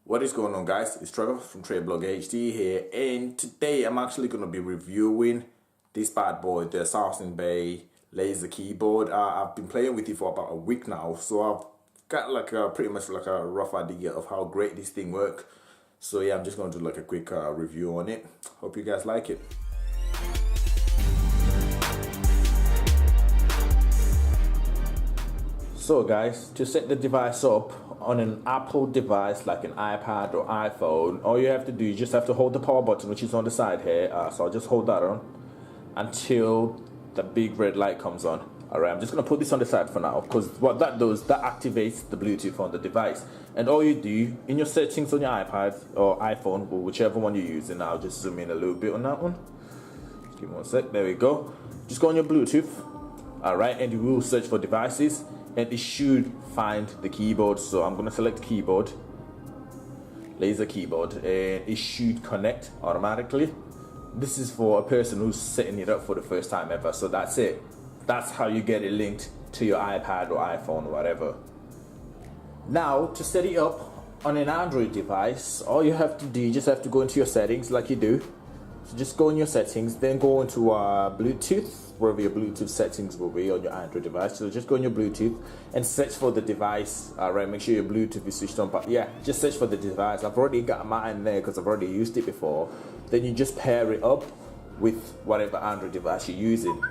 What is going on, guys? It's Trevor from Tradeblog HD here, and today I'm actually going to be reviewing this bad boy, the Sourcingbay laser keyboard. I've been playing with it for about a week now, so I've got like pretty much like a rough idea of how great this thing works. So yeah, I'm just going to do like a quick review on it. Hope you guys like it. So guys, to set the device up on an Apple device like an iPad or iPhone, all you have to do, you just have to hold the power button, which is on the side here. So I'll just hold that on until the big red light comes on. Alright, I'm just going to put this on the side for now, because what that does, that activates the Bluetooth on the device. And all you do, in your settings on your iPad or iPhone, or whichever one you're using, I'll just zoom in a little bit on that one. Just give me one sec, there we go. Just go on your Bluetooth, alright, and you will search for devices. And it should find the keyboard, so I'm going to select keyboard, laser keyboard, and it should connect automatically. This is for a person who's setting it up for the first time ever, so that's it. That's how you get it linked to your iPad or iPhone or whatever. Now, to set it up on an Android device, all you have to do, you just have to go into your settings like you do. So just go in your settings, then go into Bluetooth, wherever your Bluetooth settings will be on your Android device. So just go in your Bluetooth and search for the device. Alright, make sure your Bluetooth is switched on. But yeah, just search for the device. I've already got mine there because I've already used it before. Then you just pair it up with whatever Android device you're using.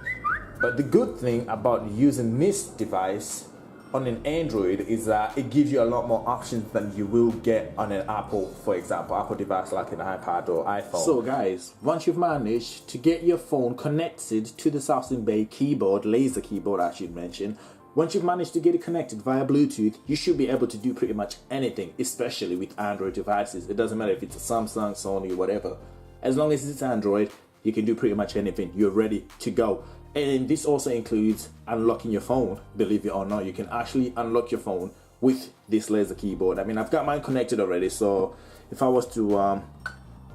But the good thing about using this device on an Android is that it gives you a lot more options than you will get on an Apple, for example, Apple device like an iPad or iPhone. So guys, once you've managed to get your phone connected to the Sourcingbay keyboard, laser keyboard I should mention, once you've managed to get it connected via Bluetooth, you should be able to do pretty much anything, especially with Android devices. It doesn't matter if it's a Samsung, Sony, whatever. As long as it's Android, you can do pretty much anything. You're ready to go. And this also includes unlocking your phone. Believe it or not, you can actually unlock your phone with this laser keyboard. I mean, I've got mine connected already, so if I was to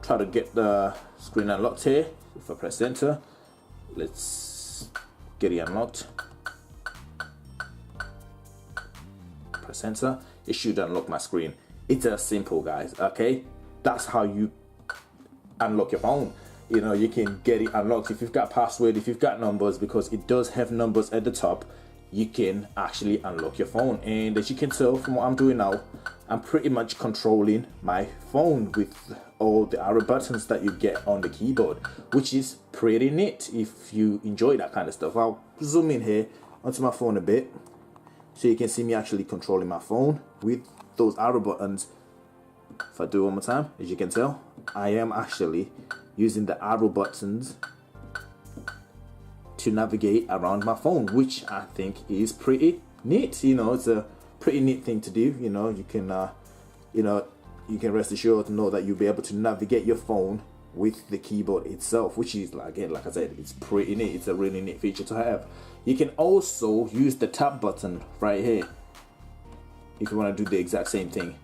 try to get the screen unlocked here, if I press enter, let's get it unlocked. Press enter, it should unlock my screen. It's as simple, guys, okay? That's how you unlock your phone. You know, you can get it unlocked if you've got a password, if you've got numbers, because it does have numbers at the top. You can actually unlock your phone. And as you can tell from what I'm doing now, I'm pretty much controlling my phone with all the arrow buttons that you get on the keyboard, which is pretty neat if you enjoy that kind of stuff. I'll zoom in here onto my phone a bit so you can see me actually controlling my phone with those arrow buttons. If I do it one more time, as you can tell, I am actually using the arrow buttons to navigate around my phone, which I think is pretty neat. You know, it's a pretty neat thing to do. You know, you can rest assured to know that you'll be able to navigate your phone with the keyboard itself, which is, again, like I said, it's pretty neat. It's a really neat feature to have. You can also use the tab button right here if you want to do the exact same thing.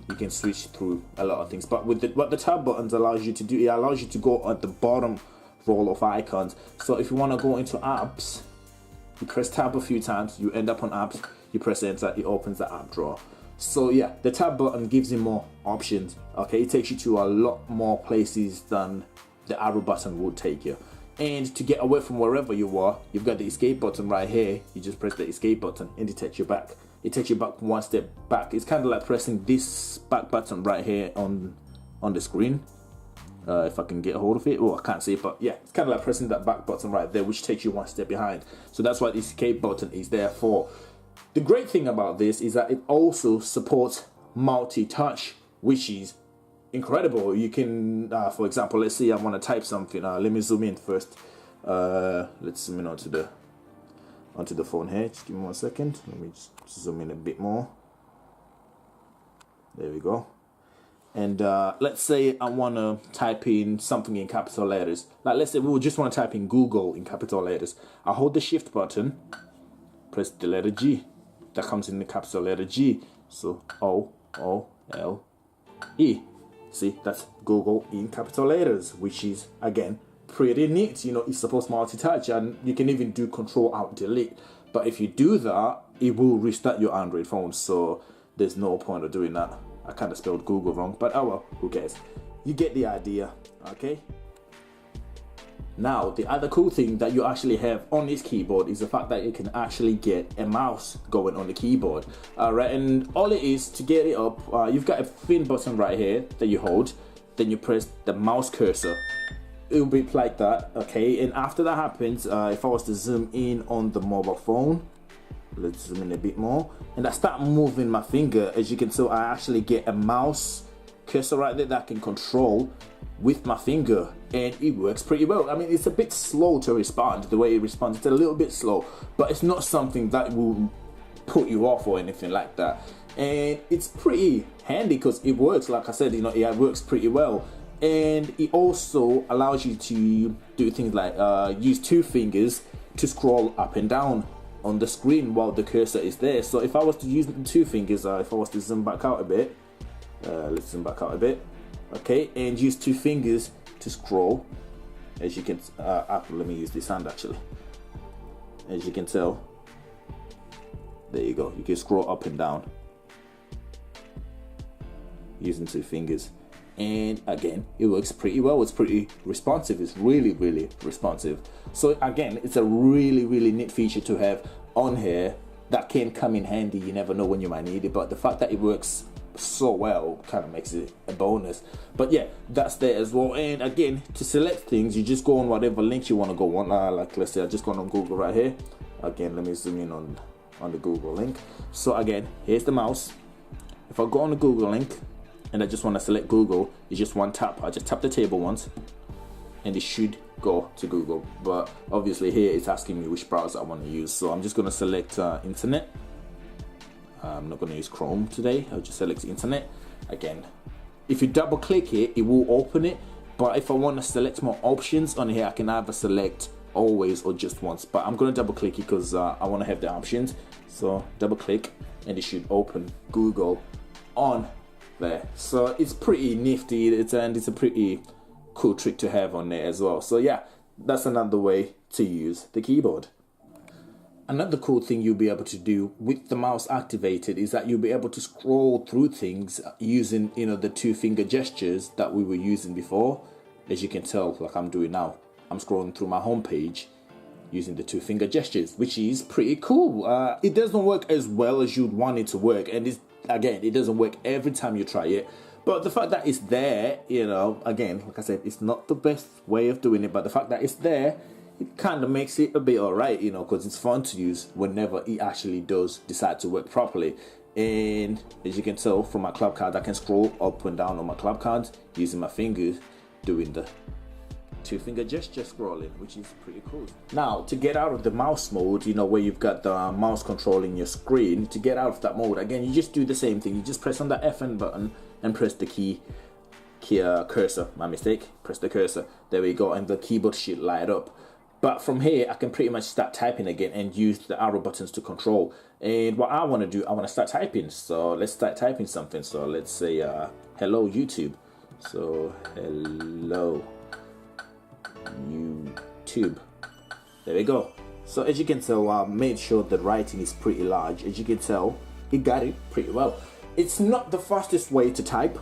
You can switch through a lot of things, but with what the tab buttons allows you to do, it allows you to go at the bottom row of icons. So if you want to go into apps, you press tab a few times, you end up on apps, you press enter, it opens the app drawer. So yeah, the tab button gives you more options. Okay, it takes you to a lot more places than the arrow button would take you. And to get away from wherever you are, you've got the escape button right here. You just press the escape button and it takes you back. It takes you back one step back. It's kind of like pressing this back button right here on the screen. If I can get a hold of it. Oh, I can't see it, but yeah, it's kind of like pressing that back button right there, which takes you one step behind. So that's what the escape button is there for. The great thing about this is that it also supports multi-touch, which is incredible. You can, for example, let's say I want to type something. Let me zoom in first. Let's zoom in onto the phone here. Just give me 1 second. Let me just zoom in a bit more. There we go. And let's say I want to type in something in capital letters. Like, let's say we just want to type in Google in capital letters. I hold the shift button, press the letter G. That comes in the capital letter G. So O-O-L-E. See, that's Google in capital letters, which is, again, pretty neat. You know, it's supposed to multitouch, and you can even do Control-Alt-Delete. But if you do that, it will restart your Android phone, so there's no point of doing that. I kind of spelled Google wrong, but oh well, who cares? You get the idea, okay? Now, the other cool thing that you actually have on this keyboard is the fact that you can actually get a mouse going on the keyboard. Alright, and all it is to get it up, you've got a thin button right here that you hold, then you press the mouse cursor. It will be like that, okay? And after that happens, if I was to zoom in on the mobile phone, let's zoom in a bit more, and I start moving my finger, as you can see, I actually get a mouse cursor right there that I can control with my finger, and it works pretty well. I mean, it's a bit slow to respond. The way it responds, it's a little bit slow, but it's not something that will put you off or anything like that. And it's pretty handy because it works, like I said, you know, it works pretty well. And it also allows you to do things like use 2 fingers to scroll up and down on the screen while the cursor is there. So if I was to use the 2 fingers, if I was to zoom back out a bit, let's zoom back out a bit, okay, and use 2 fingers to scroll, as you can, let me use this hand actually. As you can tell, there you go, you can scroll up and down using 2 fingers. And again, it works pretty well. It's pretty responsive. It's really responsive. So again, it's a really neat feature to have on here that can come in handy. You never know when you might need it, but the fact that it works so well kind of makes it a bonus. But yeah, that's there as well. And again, to select things, you just go on whatever link you want to go on. Like let's say I just gone on Google right here. Again, let me zoom in on the Google link. So again, here's the mouse. If I go on the Google link and I just want to select Google, it's just one tap. I just tap the table once and it should go to Google. But obviously here it's asking me which browser I want to use. So I'm just going to select internet. I'm not going to use Chrome today. I'll just select internet. Again, if you double click it, it will open it. But if I want to select more options on here, I can either select always or just once. But I'm going to double click it because I want to have the options. So double click and it should open Google on there. So it's pretty nifty, and it's a pretty cool trick to have on there as well. So yeah, that's another way to use the keyboard. Another cool thing you'll be able to do with the mouse activated is that you'll be able to scroll through things using, you know, the 2 finger gestures that we were using before. As you can tell, like I'm doing now, I'm scrolling through my home page using the 2 finger gestures, which is pretty cool. It doesn't work as well as you'd want it to work, and again, it doesn't work every time you try it, but the fact that it's there, you know, again, like I said, it's not the best way of doing it, but the fact that it's there, it kind of makes it a bit alright, you know, because it's fun to use whenever it actually does decide to work properly. And as you can tell from my club card, I can scroll up and down on my club cards using my fingers, doing the 2 finger gesture scrolling, which is pretty cool. Now, to get out of the mouse mode, you know, where you've got the mouse controlling your screen, to get out of that mode, again, you just do the same thing. You just press on the FN button and press the cursor. My mistake. Press the cursor. There we go, and the keyboard should light up. But from here, I can pretty much start typing again and use the arrow buttons to control. And what I want to do, I want to start typing. So let's start typing something. So let's say, hello YouTube. So hello YouTube. There we go. So as you can tell, I made sure the writing is pretty large. As you can tell, it got it pretty well. It's not the fastest way to type,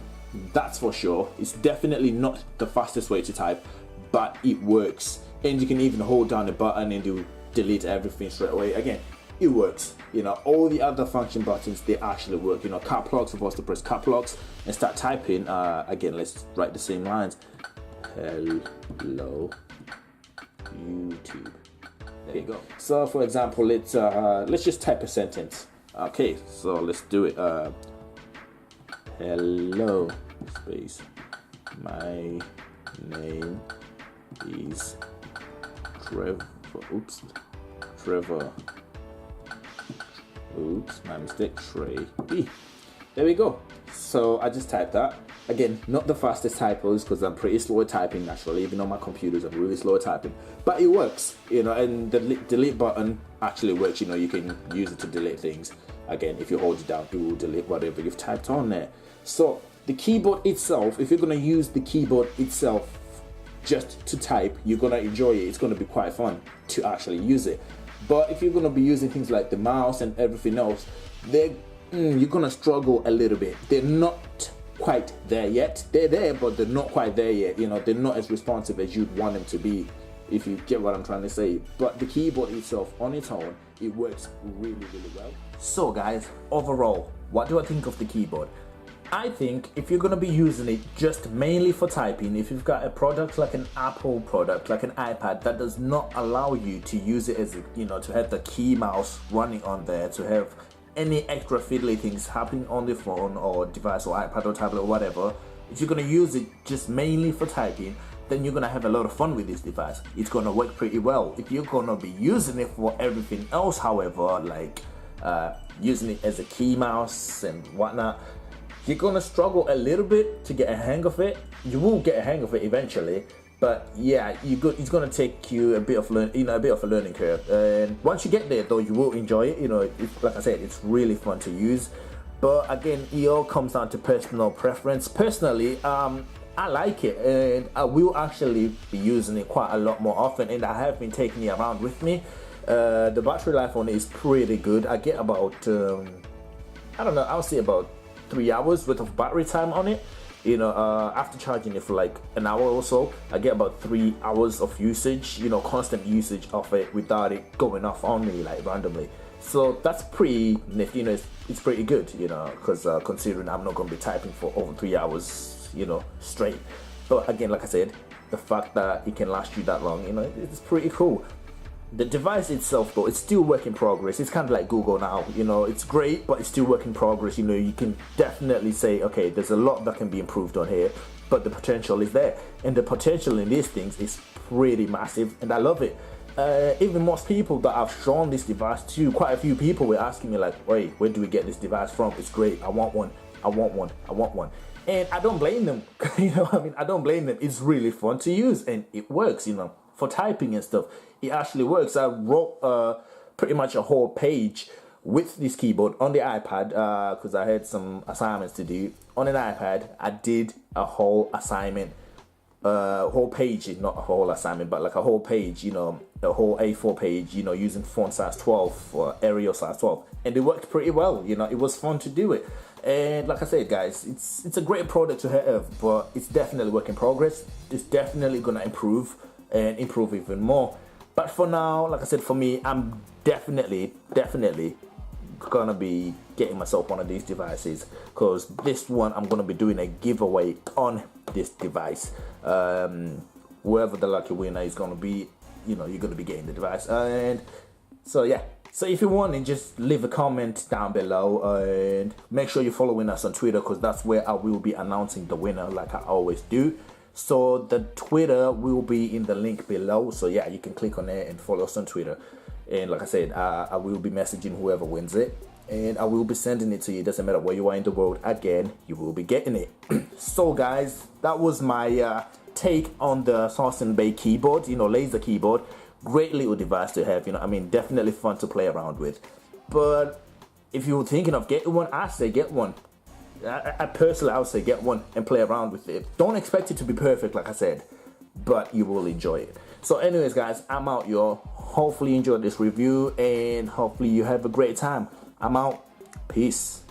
that's for sure. It's definitely not the fastest way to type, but it works. And you can even hold down the button and do delete everything straight away. Again, it works. You know, all the other function buttons, they actually work. You know, cap locks, if I was to press cap locks and start typing, again, let's write the same lines. Hello YouTube. There you go. So for example, let's just type a sentence. Okay, so let's do it. Hello space, my name is Trevor. Oops, my mistake. Trey. There we go. So I just typed that. Again, not the fastest typos because I'm pretty slow at typing naturally. Even on my computers, I'm really slow at typing. But it works, you know, and the delete button actually works. You know, you can use it to delete things. Again, if you hold it down, it will delete whatever you've typed on there. So the keyboard itself, if you're going to use the keyboard itself just to type, you're going to enjoy it. It's going to be quite fun to actually use it. But if you're going to be using things like the mouse and everything else, they're you're gonna struggle a little bit. They're not quite there yet. They're there, but they're not quite there yet. You know, they're not as responsive as you'd want them to be, if you get what I'm trying to say. But the keyboard itself, on its own, it works really, really well. So guys, overall, what do I think of the keyboard? I think if you're going to be using it just mainly for typing, if you've got a product like an Apple product, like an iPad, that does not allow you to use it as, you know, to have the key mouse running on there, to have any extra fiddly things happening on the phone or device or iPad or tablet or whatever, if you're going to use it just mainly for typing, then you're going to have a lot of fun with this device. It's going to work pretty well. If you're going to be using it for everything else, however, like using it as a key mouse and whatnot, you're going to struggle a little bit to get a hang of it. You will get a hang of it eventually, but yeah, it's going to take you a bit of a bit of a learning curve. And once you get there, though, you will enjoy it. You know, like I said, it's really fun to use. But again, it all comes down to personal preference. Personally, I like it, and I will actually be using it quite a lot more often, and I have been taking it around with me. The battery life on it is pretty good. I get about I don't know, I'll say about 3 hours worth of battery time on it. You know, after charging it for like an hour or so, I get about 3 hours of usage, you know, constant usage of it without it going off on me like randomly. So that's pretty nifty, you know, it's pretty good, you know, because considering I'm not going to be typing for over 3 hours, you know, straight. But again, like I said, the fact that it can last you that long, you know, it's pretty cool. The device itself, though, it's still work in progress. It's kind of like Google now, you know, it's great, but it's still work in progress. You know, you can definitely say, okay, there's a lot that can be improved on here, but the potential is there. And the potential in these things is pretty massive, and I love it. Even most people that I've shown this device to, quite a few people were asking me like, wait, where do we get this device from? It's great, I want one, I want one, I want one. And I don't blame them, you know what I mean? I don't blame them. It's really fun to use, and it works, you know, for typing and stuff. It actually works. I wrote pretty much a whole page with this keyboard on the iPad because I had some assignments to do. On an iPad, I did a whole assignment, whole page, not a whole assignment, but like a whole page, you know, a whole A4 page, you know, using font size 12 or Arial size 12. And it worked pretty well, you know, it was fun to do it. And like I said, guys, it's a great product to have, but it's definitely work in progress. It's definitely going to improve and improve even more. But for now, like I said, for me, I'm definitely gonna be getting myself one of these devices, because this one I'm gonna be doing a giveaway on this device. Whoever the lucky winner is gonna be, you know, you're gonna be getting the device. And so yeah, so if you want it, just leave a comment down below, and make sure you're following us on Twitter, because that's where I will be announcing the winner, like I always do. So the Twitter will be in the link below, so yeah, you can click on it and follow us on Twitter. And like I said, I will be messaging whoever wins it, and I will be sending it to you. It doesn't matter where you are in the world, again, you will be getting it. So guys, that was my take on the Sourcingbay keyboard, you know, laser keyboard. Great little device to have, you know, I mean, definitely fun to play around with. But if you're thinking of getting one, I say get one. I personally, I would say get one and play around with it. Don't expect it to be perfect, like I said, but you will enjoy it. So anyways, guys, I'm out, y'all. Hopefully you enjoyed this review, and hopefully you have a great time. I'm out. Peace.